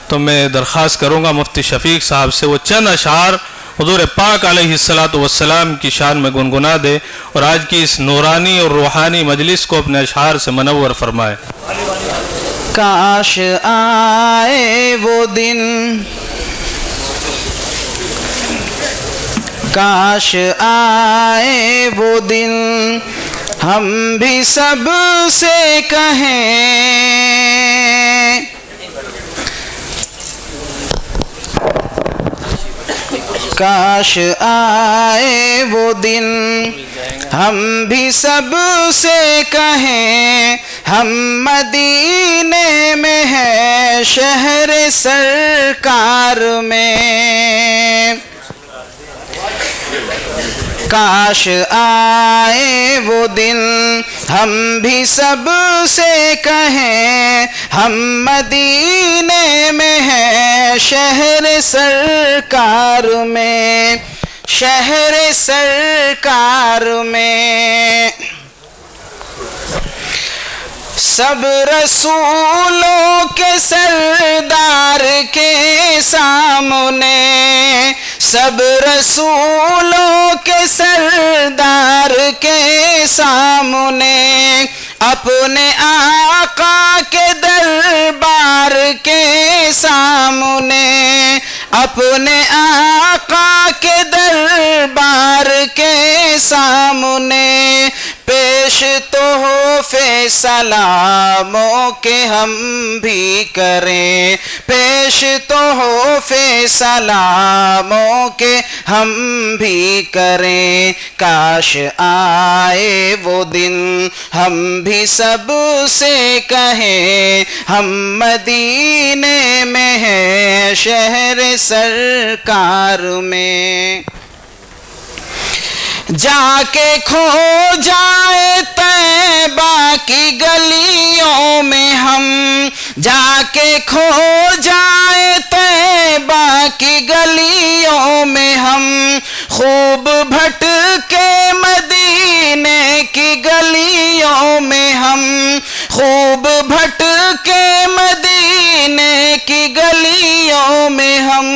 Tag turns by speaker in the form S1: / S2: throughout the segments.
S1: تو میں درخواست کروں گا مفتی شفیق صاحب سے وہ چند اشعار حضور پاک علیہ السلام کی شان میں گنگنا دے اور آج کی اس نورانی اور روحانی مجلس کو اپنے اشعار سے منور فرمائے۔
S2: کاش آئے وہ دن، کاش آئے وہ دن، ہم بھی سب سے کہیں کاش آئے وہ دن، ہم بھی سب سے کہیں ہم مدینے میں ہیں شہر سرکار میں۔ کاش آئے وہ دن، ہم بھی سب سے کہیں ہم مدینے میں ہیں شہر سرکار میں، شہر سرکار میں۔ سب رسولوں کے سردار کے سامنے، سب رسولوں کے سردار کے سامنے، اپنے آقا کے دربار کے سامنے، اپنے آقا کے دربار کے سامنے، پیش تحفے سلاموں کے ہم بھی کریں، پیش تحفے سلاموں کے ہم بھی کریں۔ کاش آئے وہ دن، ہم بھی سب سے کہیں ہم مدینے میں ہیں شہر سرکار میں۔ جا کے کھو جائے طیبہ کی گلیوں میں ہم، جا کے کھو جائے طیبہ کی گلیوں میں ہم، خوب بھٹکے مدینے کی گلیوں میں ہم، خوب بھٹکے مدینے کی گلیوں میں ہم،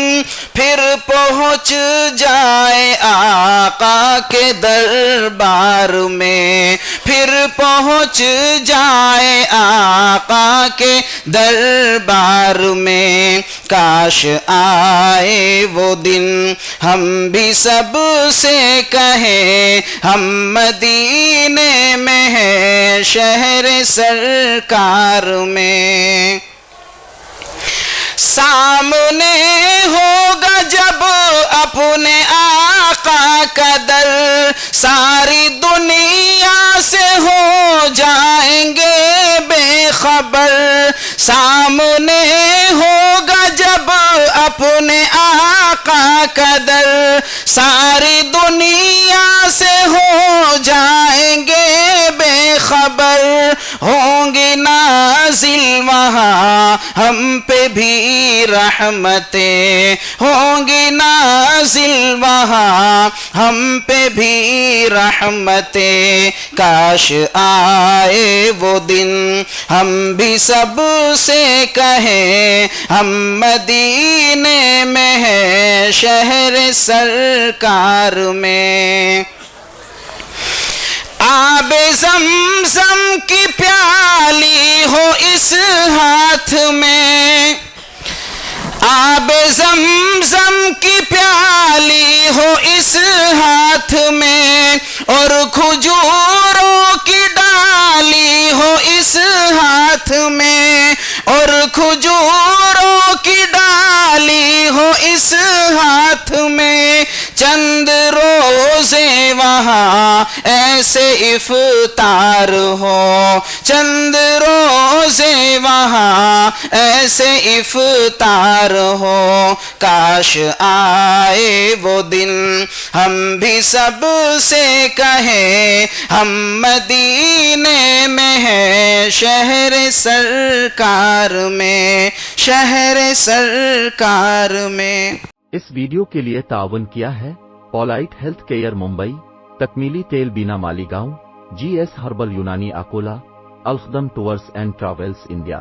S2: پھر پہنچ جائے آقا کے دربار میں، پھر پہنچ جائے آقا کے دربار میں۔ کاش آئے وہ دن، ہم بھی سب سے کہیں ہم مدینے میں ہیں شہر سرکار میں۔ سامنے ہوگا جب اپنے آقا کا در، ساری دنیا سے ہو جائیں گے بے خبر۔ سامنے ہوگا جب اپنے آقا کا در، ساری دنیا سے ہو جائیں گے بے خبر۔ ہوں گی نازل وہاں ہم پہ بھی رحمتیں، ہوں گی نازل وہاں ہم پہ بھی رحمتیں۔ کاش آئے وہ دن، ہم بھی سب سے کہیں ہم مدینے میں ہیں شہر سرکار میں۔ آب زمزم کی پیالی ہو اس ہاتھ میں، آب زمزم کی پیالی ہو اس ہاتھ میں، اور کھجوروں کی ڈالی ہو اس ہاتھ میں، اور کھجوروں کی ڈالی ہو اس ہاتھ میں۔ چند روزے وہاں ایسے افطار ہو، چند روزے وہاں ایسے افطار ہو۔ کاش آئے وہ دن، ہم بھی سب سے کہیں ہم مدینے میں ہیں شہر سرکار میں، شہر سرکار میں۔
S3: اس ویڈیو کے لیے تعاون کیا ہے پولائٹ ہیلتھ کیئر ممبئی، تکمیلی تیل بینا Malegaon, G S herbal Unani Akola, الخدم ٹورز اینڈ ٹریولز انڈیا۔